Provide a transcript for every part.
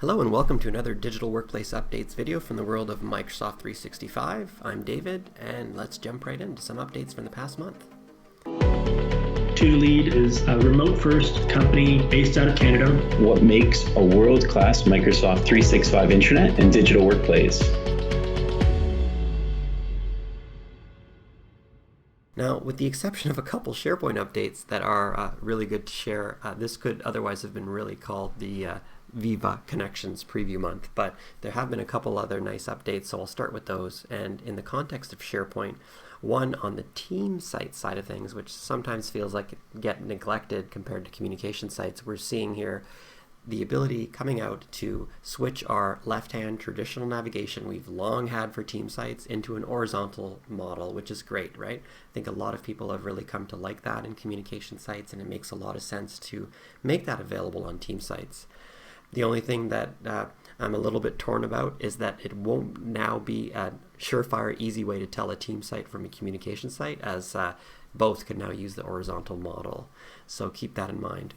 Hello and welcome to another Digital Workplace Updates video from the world of Microsoft 365. I'm David, and let's jump right into some updates from the past month. 2Lead is a remote-first company based out of Canada. What makes a world-class Microsoft 365 intranet and digital workplace? Now, with the exception of a couple SharePoint updates that are really good to share, this could otherwise have been really called the Viva Connections preview month, but there have been a couple other nice updates, so I'll start with those. And in the context of SharePoint, one on the team site side of things, which sometimes feels like it get neglected compared to communication sites, we're seeing here the ability coming out to switch our left-hand traditional navigation we've long had for team sites into an horizontal model, which is great, right? I think a lot of people have really come to like that in communication sites, and it makes a lot of sense to make that available on team sites. The only thing that I'm a little bit torn about is that it won't now be a surefire, easy way to tell a team site from a communication site, as both can now use the horizontal model. So keep that in mind.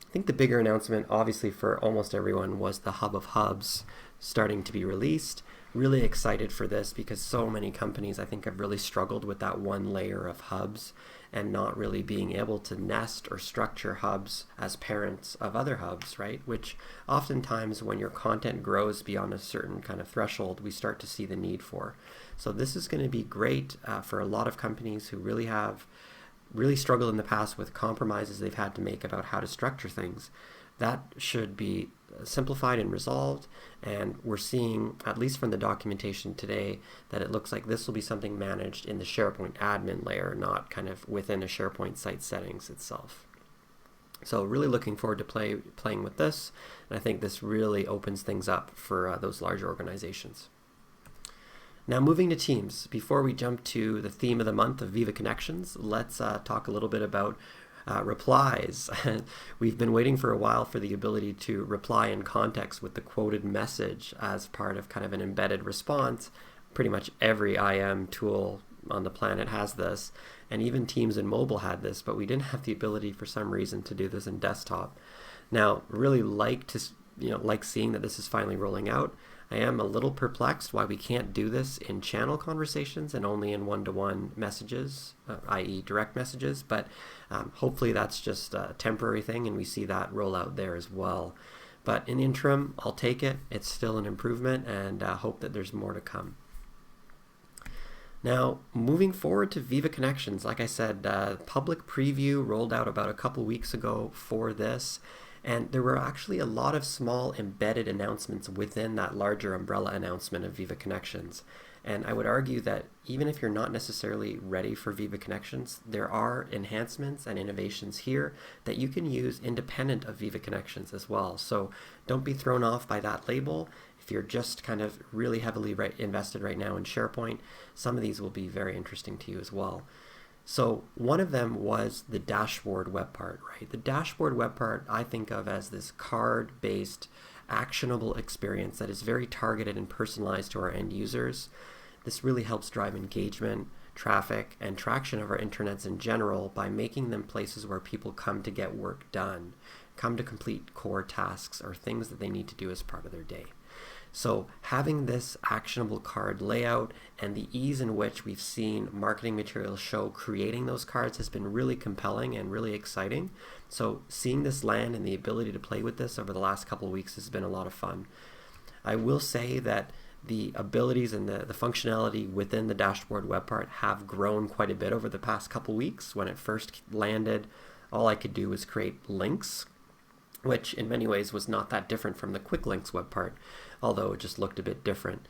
I think the bigger announcement, obviously for almost everyone, was the Hub of Hubs starting to be released. Really excited for this because so many companies, I think, have really struggled with that one layer of hubs and not really being able to nest or structure hubs as parents of other hubs, right? Which oftentimes when your content grows beyond a certain kind of threshold, we start to see the need for. So this is going to be great for a lot of companies who really struggled in the past with compromises they've had to make about how to structure things. That should be simplified and resolved, and we're seeing, at least from the documentation today, that it looks like this will be something managed in the SharePoint admin layer, not kind of within a SharePoint site settings itself. So really looking forward to playing with this, and I think this really opens things up for those larger organizations. Now moving to Teams, before we jump to the theme of the month of Viva Connections, let's talk a little bit about replies. We've been waiting for a while for the ability to reply in context with the quoted message as part of kind of an embedded response. Pretty much every IM tool on the planet has this, and even Teams and mobile had this, but we didn't have the ability for some reason to do this in desktop. Now, really like seeing that this is finally rolling out. I am a little perplexed why we can't do this in channel conversations and only in one-to-one messages, i.e. direct messages, but hopefully that's just a temporary thing and we see that roll out there as well. But in the interim, I'll take it. It's still an improvement, and hope that there's more to come. Now, moving forward to Viva Connections, like I said, public preview rolled out about a couple weeks ago for this. And there were actually a lot of small embedded announcements within that larger umbrella announcement of Viva Connections. And I would argue that even if you're not necessarily ready for Viva Connections, there are enhancements and innovations here that you can use independent of Viva Connections as well. So don't be thrown off by that label. If you're just kind of really heavily invested right now in SharePoint, some of these will be very interesting to you as well. So one of them was the dashboard web part, right? The dashboard web part I think of as this card-based actionable experience that is very targeted and personalized to our end users. This really helps drive engagement, traffic, and traction of our intranets in general by making them places where people come to get work done, come to complete core tasks or things that they need to do as part of their day. So having this actionable card layout and the ease in which we've seen marketing materials show creating those cards has been really compelling and really exciting. So seeing this land and the ability to play with this over the last couple of weeks has been a lot of fun. I will say that the abilities and the functionality within the dashboard web part have grown quite a bit over the past couple weeks. When it first landed, all I could do was create links, which in many ways was not that different from the quick links web part, although it just looked a bit different.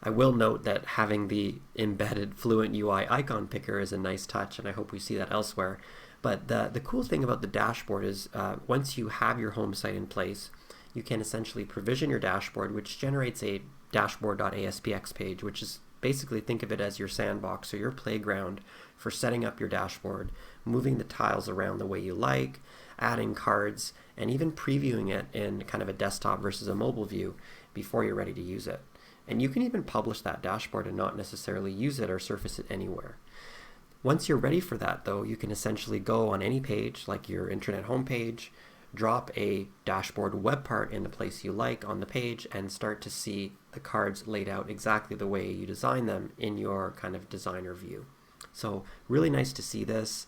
I will note that having the embedded Fluent UI icon picker is a nice touch, and I hope we see that elsewhere. But the cool thing about the dashboard is once you have your home site in place, you can essentially provision your dashboard, which generates a dashboard.aspx page, which is basically, think of it as your sandbox or your playground for setting up your dashboard, moving the tiles around the way you like, adding cards, and even previewing it in kind of a desktop versus a mobile view before you're ready to use it. And you can even publish that dashboard and not necessarily use it or surface it anywhere. Once you're ready for that, though, you can essentially go on any page, like your intranet homepage, drop a dashboard web part in the place you like on the page and start to see the cards laid out exactly the way you design them in your kind of designer view. So really nice to see this.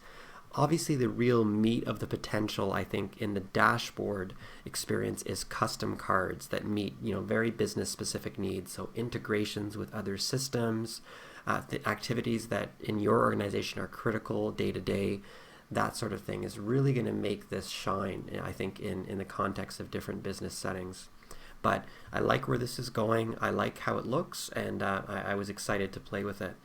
Obviously, the real meat of the potential, I think, in the dashboard experience is custom cards that meet, very business-specific needs. So integrations with other systems, the activities that in your organization are critical day-to-day, that sort of thing is really going to make this shine, I think, in the context of different business settings. But I like where this is going. I like how it looks, and I was excited to play with it.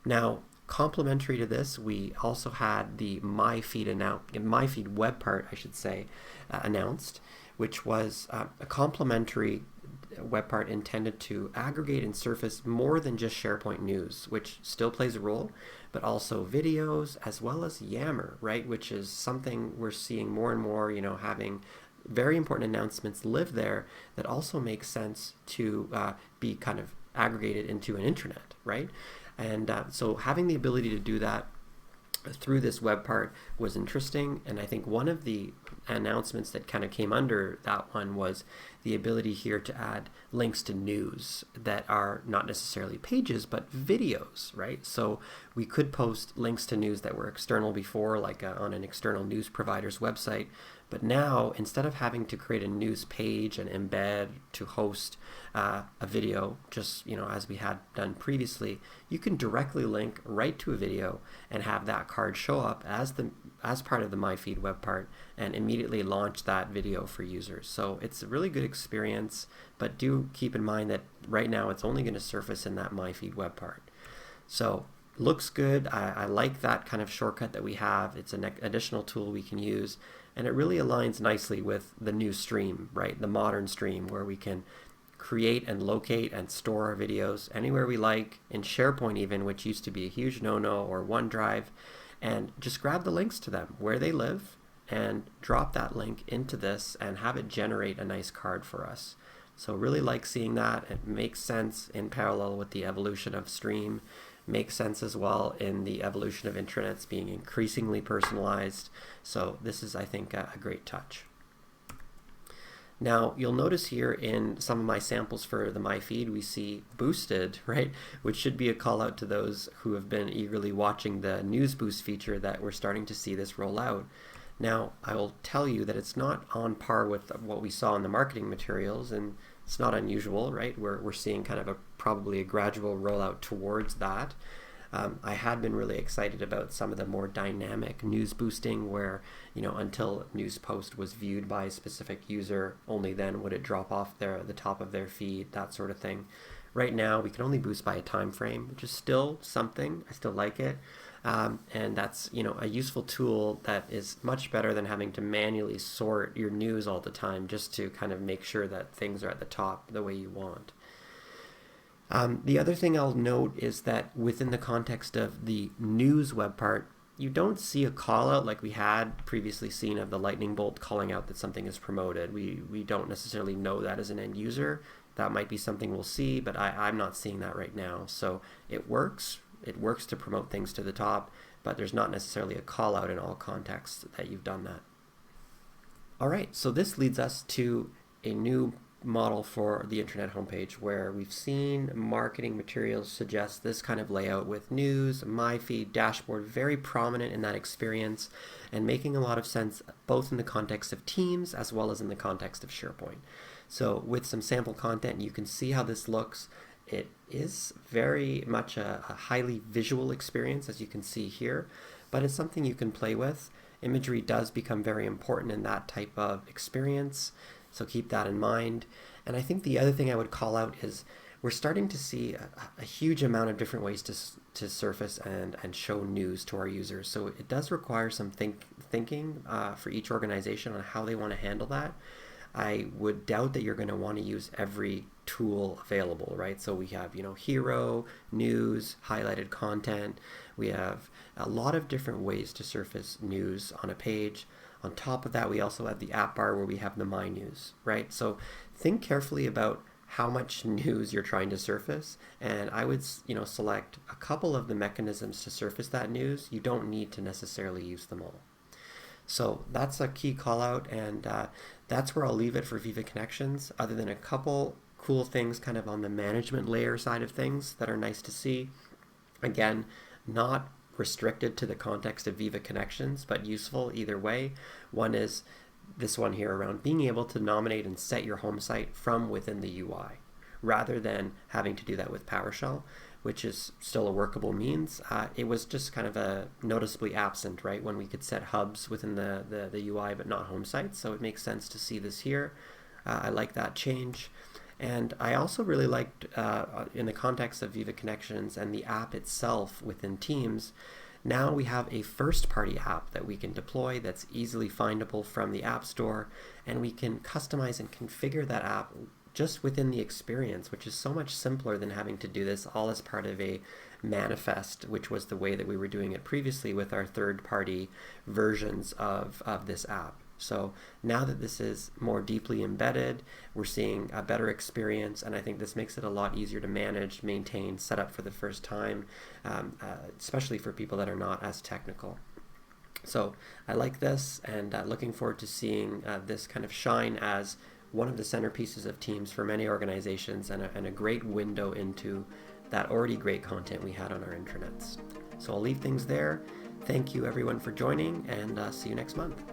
Now, complementary to this, we also had the MyFeed web part, I should say, announced, which was a complementary web part intended to aggregate and surface more than just SharePoint news, which still plays a role, but also videos as well as Yammer, right? Which is something we're seeing more and more, having very important announcements live there that also makes sense to be kind of aggregated into an intranet, right? And so having the ability to do that through this web part was interesting. And I think one of the announcements that kind of came under that one was the ability here to add links to news that are not necessarily pages, but videos, right? So we could post links to news that were external before, like on an external news provider's website. But now, instead of having to create a news page and embed to host a video, just as we had done previously, you can directly link right to a video and have that card show up as part of the MyFeed web part and immediately launch that video for users. So it's a really good experience, but do keep in mind that right now it's only going to surface in that MyFeed web part. So looks good. I like that kind of shortcut that we have. It's an additional tool we can use, and it really aligns nicely with the new stream, right? The modern stream, where we can create and locate and store our videos anywhere we like, in SharePoint even, which used to be a huge no-no, or OneDrive, and just grab the links to them where they live and drop that link into this and have it generate a nice card for us. So really like seeing that. It makes sense in parallel with the evolution of Stream. Makes sense as well in the evolution of intranets being increasingly personalized. So this is, I think, a great touch. Now, you'll notice here in some of my samples for the MyFeed, we see boosted, right? Which should be a call out to those who have been eagerly watching the News Boost feature that we're starting to see this roll out. Now, I will tell you that it's not on par with what we saw in the marketing materials, and it's not unusual, right? We're seeing kind of probably a gradual rollout towards that. I had been really excited about some of the more dynamic news boosting where, until a news post was viewed by a specific user, only then would it drop off the top of their feed, that sort of thing. Right now, we can only boost by a time frame, which is still something. I still like it. And that's, a useful tool that is much better than having to manually sort your news all the time just to kind of make sure that things are at the top the way you want. The other thing I'll note is that within the context of the news web part, you don't see a call out like we had previously seen of the lightning bolt calling out that something is promoted. We don't necessarily know that as an end user. That might be something we'll see, but I'm not seeing that right now. So it works. It works to promote things to the top, but there's not necessarily a call out in all contexts that you've done that. All right, so this leads us to a new model for the intranet homepage where we've seen marketing materials suggest this kind of layout with news, MyFeed, dashboard, very prominent in that experience and making a lot of sense both in the context of Teams as well as in the context of SharePoint. So with some sample content, you can see how this looks. It is very much a highly visual experience, as you can see here, but it's something you can play with. Imagery does become very important in that type of experience, so keep that in mind. And I think the other thing I would call out is we're starting to see a huge amount of different ways to surface and show news to our users. So it does require some thinking for each organization on how they want to handle that. I would doubt that you're going to want to use every tool available, right? So we have, hero, news, highlighted content. We have a lot of different ways to surface news on a page. On top of that, we also have the app bar where we have the My News, right? So think carefully about how much news you're trying to surface, and I would, select a couple of the mechanisms to surface that news. You don't need to necessarily use them all. So that's a key call out, and that's where I'll leave it for Viva Connections, other than a couple cool things kind of on the management layer side of things that are nice to see. Again, not restricted to the context of Viva Connections, but useful either way. One is this one here around being able to nominate and set your home site from within the UI, rather than having to do that with PowerShell, which is still a workable means. It was just kind of a noticeably absent, right, when we could set hubs within the UI but not home sites, so it makes sense to see this here. I like that change. And I also really liked, in the context of Viva Connections and the app itself within Teams, now we have a first-party app that we can deploy that's easily findable from the App Store, and we can customize and configure that app just within the experience, which is so much simpler than having to do this all as part of a manifest, which was the way that we were doing it previously with our third-party versions of this app. So now that this is more deeply embedded, we're seeing a better experience, and I think this makes it a lot easier to manage, maintain, set up for the first time, especially for people that are not as technical. So I like this, and looking forward to seeing this kind of shine as one of the centerpieces of Teams for many organizations, and a great window into that already great content we had on our intranets. So I'll leave things there. Thank you everyone for joining, and see you next month.